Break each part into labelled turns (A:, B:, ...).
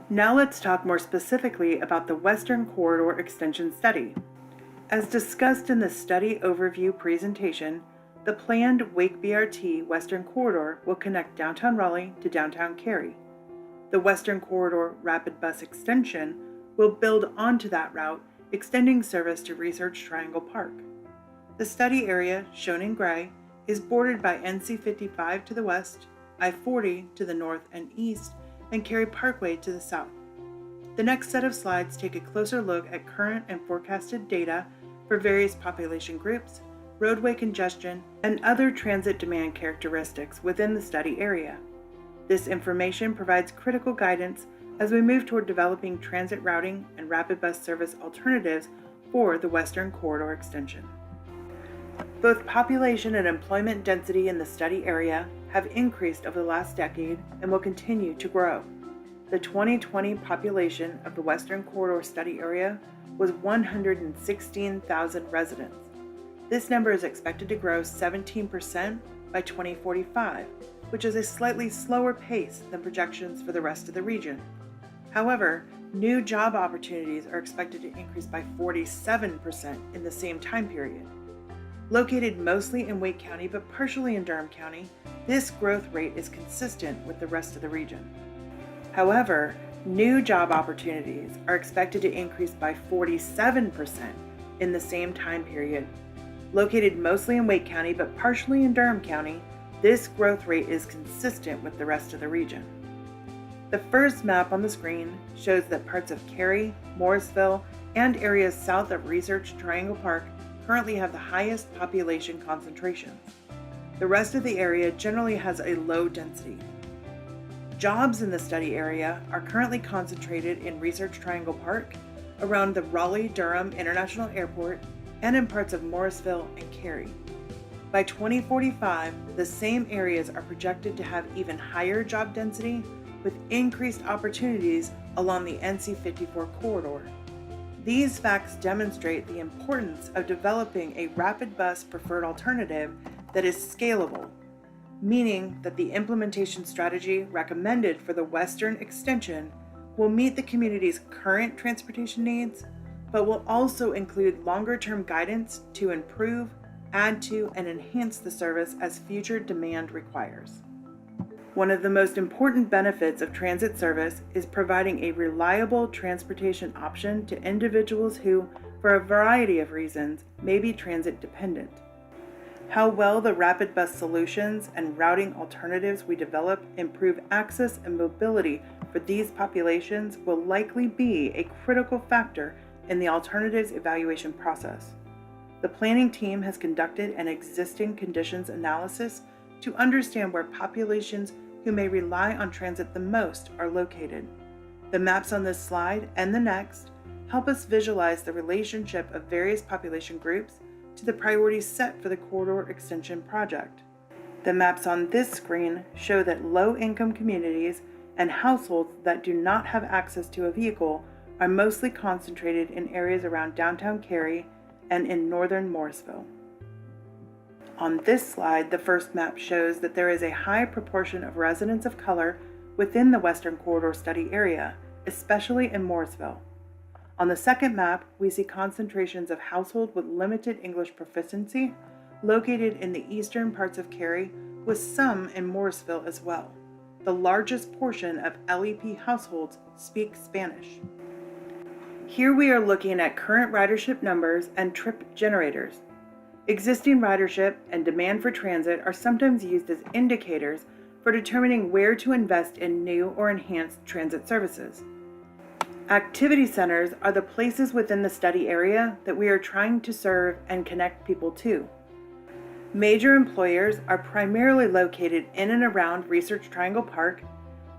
A: Now let's talk more specifically about the Western Corridor Extension Study. As discussed in the study overview presentation, the planned Wake BRT Western Corridor will connect downtown Raleigh to downtown Cary. The Western Corridor Rapid Bus Extension will build onto that route, extending service to Research Triangle Park. The study area, shown in gray, is bordered by NC 55 to the west, I-40 to the north and east, and Cary Parkway to the south. The next set of slides take a closer look at current and forecasted data for various population groups, roadway congestion, and other transit demand characteristics within the study area. This information provides critical guidance as we move toward developing transit routing and rapid bus service alternatives for the Western Corridor Extension. Both population and employment density in the study area have increased over the last decade and will continue to grow. The 2020 population of the Western Corridor study area was 116,000 residents. This number is expected to grow 17% by 2045, which is a slightly slower pace than projections for the rest of the region. However, new job opportunities are expected to increase by 47% in the same time period. Located mostly in Wake County but partially in Durham County, this growth rate is consistent with the rest of the region. However, new job opportunities are expected to increase by 47% in the same time period. Located mostly in Wake County but partially in Durham County, this growth rate is consistent with the rest of the region. The first map on the screen shows that parts of Cary, Morrisville, and areas south of Research Triangle Park currently have the highest population concentrations. The rest of the area generally has a low density. Jobs in the study area are currently concentrated in Research Triangle Park, around the Raleigh-Durham International Airport, and in parts of Morrisville and Cary. By 2045, the same areas are projected to have even higher job density with increased opportunities along the NC 54 corridor. These facts demonstrate the importance of developing a rapid bus preferred alternative that is scalable, meaning that the implementation strategy recommended for the Western Extension will meet the community's current transportation needs, but will also include longer-term guidance to improve, add to, and enhance the service as future demand requires. One of the most important benefits of transit service is providing a reliable transportation option to individuals who, for a variety of reasons, may be transit dependent. How well the rapid bus solutions and routing alternatives we develop improve access and mobility for these populations will likely be a critical factor in the alternatives evaluation process. The planning team has conducted an existing conditions analysis to understand where populations who may rely on transit the most are located. The maps on this slide and the next help us visualize the relationship of various population groups to the priorities set for the corridor extension project. The maps on this screen show that low-income communities and households that do not have access to a vehicle are mostly concentrated in areas around downtown Cary and in northern Morrisville. On this slide, the first map shows that there is a high proportion of residents of color within the Western Corridor study area, especially in Morrisville. On the second map, we see concentrations of households with limited English proficiency located in the eastern parts of Cary, with some in Morrisville as well. The largest portion of LEP households speak Spanish. Here we are looking at current ridership numbers and trip generators. Existing ridership and demand for transit are sometimes used as indicators for determining where to invest in new or enhanced transit services. Activity centers are the places within the study area that we are trying to serve and connect people to. Major employers are primarily located in and around Research Triangle Park,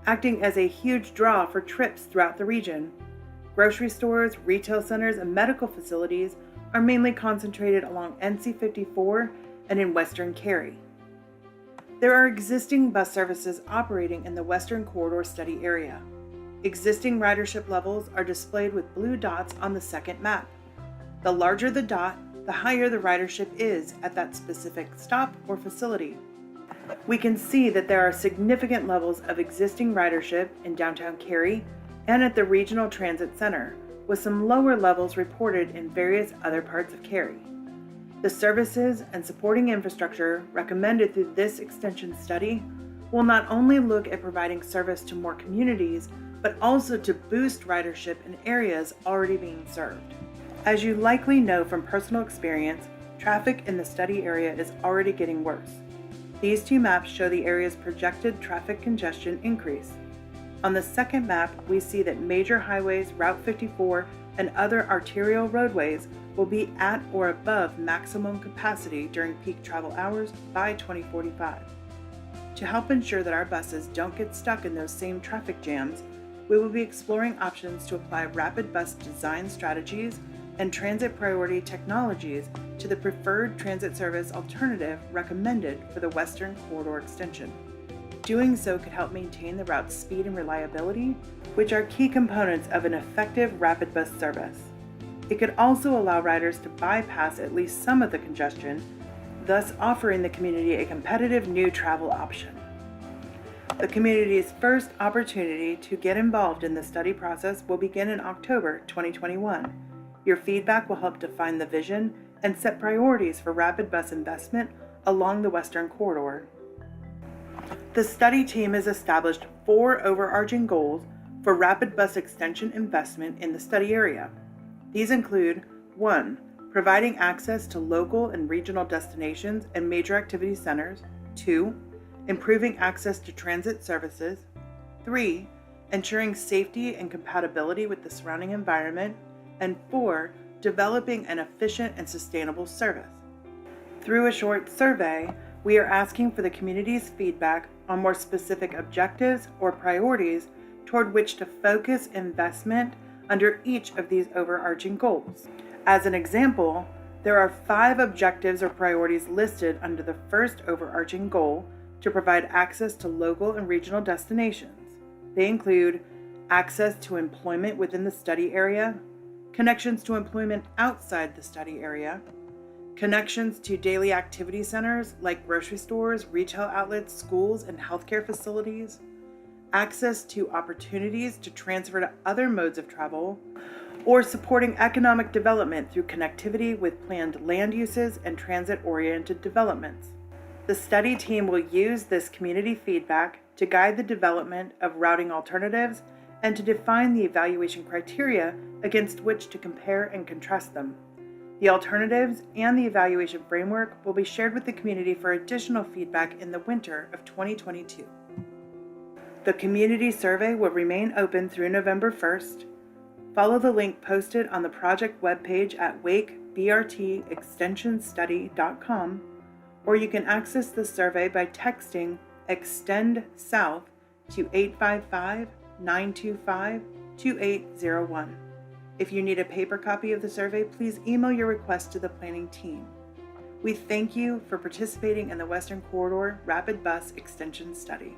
A: acting as a huge draw for trips throughout the region. Grocery stores, retail centers, and medical facilities are mainly concentrated along NC 54 and in Western Cary. There are existing bus services operating in the Western Corridor study area. Existing ridership levels are displayed with blue dots on the second map. The larger the dot, the higher the ridership is at that specific stop or facility. We can see that there are significant levels of existing ridership in downtown Cary and at the Regional Transit Center, with some lower levels reported in various other parts of Cary. The services and supporting infrastructure recommended through this extension study will not only look at providing service to more communities, but also to boost ridership in areas already being served. As you likely know from personal experience, traffic in the study area is already getting worse. These two maps show the area's projected traffic congestion increase. On the second map, we see that major highways, Route 54, and other arterial roadways will be at or above maximum capacity during peak travel hours by 2045. To help ensure that our buses don't get stuck in those same traffic jams, we will be exploring options to apply rapid bus design strategies and transit priority technologies to the preferred transit service alternative recommended for the Western Corridor extension. Doing so could help maintain the route's speed and reliability, which are key components of an effective rapid bus service. It could also allow riders to bypass at least some of the congestion, thus offering the community a competitive new travel option. The community's first opportunity to get involved in the study process will begin in October 2021. Your feedback will help define the vision and set priorities for rapid bus investment along the Western Corridor. The study team has established 4 overarching goals for rapid bus extension investment in the study area. These include 1. Providing access to local and regional destinations and major activity centers. 2. Improving access to transit services. 3. Ensuring safety and compatibility with the surrounding environment. And 4. Developing an efficient and sustainable service. Through a short survey, we are asking for the community's feedback on more specific objectives or priorities toward which to focus investment under each of these overarching goals. As an example, there are 5 objectives or priorities listed under the first overarching goal to provide access to local and regional destinations. They include access to employment within the study area, connections to employment outside the study area, connections to daily activity centers like grocery stores, retail outlets, schools, and healthcare facilities, access to opportunities to transfer to other modes of travel, or supporting economic development through connectivity with planned land uses and transit-oriented developments. The study team will use this community feedback to guide the development of routing alternatives and to define the evaluation criteria against which to compare and contrast them. The alternatives and the evaluation framework will be shared with the community for additional feedback in the winter of 2022. The community survey will remain open through November 1st. Follow the link posted on the project webpage at wakebrtextensionstudy.com, or you can access the survey by texting EXTEND SOUTH to 855-925-2801. If you need a paper copy of the survey, please email your request to the planning team. We thank you for participating in the Western Corridor Rapid Bus Extension Study.